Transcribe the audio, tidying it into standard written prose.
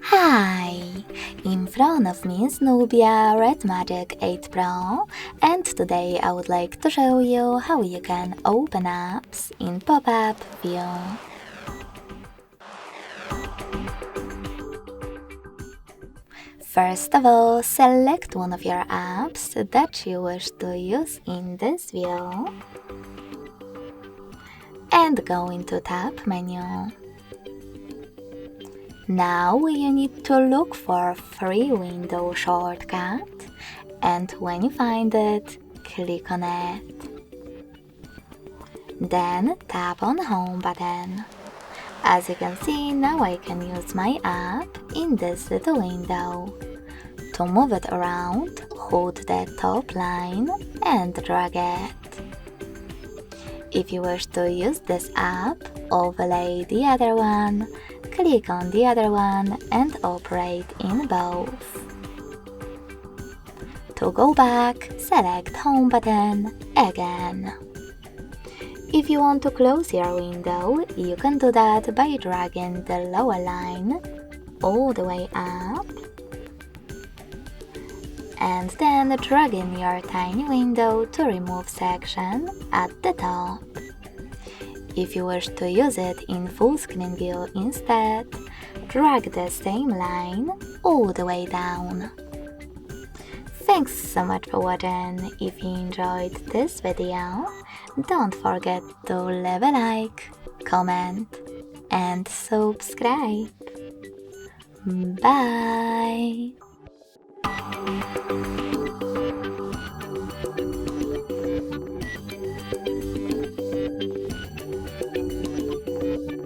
Hi! In front of me is NUBIA Red Magic 8 Pro, and today I would like to show you how you can open apps in pop-up view. First of all, select one of your apps that you wish to use in this view and go into Tab menu. Now you need to look for free window shortcut, and when you find it, click on it. Then tap on Home button. As you can see, now I can use my app in this little window. To move it around, hold the top line and drag it. If you wish to use this app, overlay the other one, click on the other one and operate in both. To go back, select Home button again. If you want to close your window, you can do that by dragging the lower line all the way up and then dragging your tiny window to remove section at the top. If you wish to use it in full screen view instead, drag the same line all the way down. Thanks so much for watching. If you enjoyed this video, don't forget to leave a like, comment and subscribe. Bye!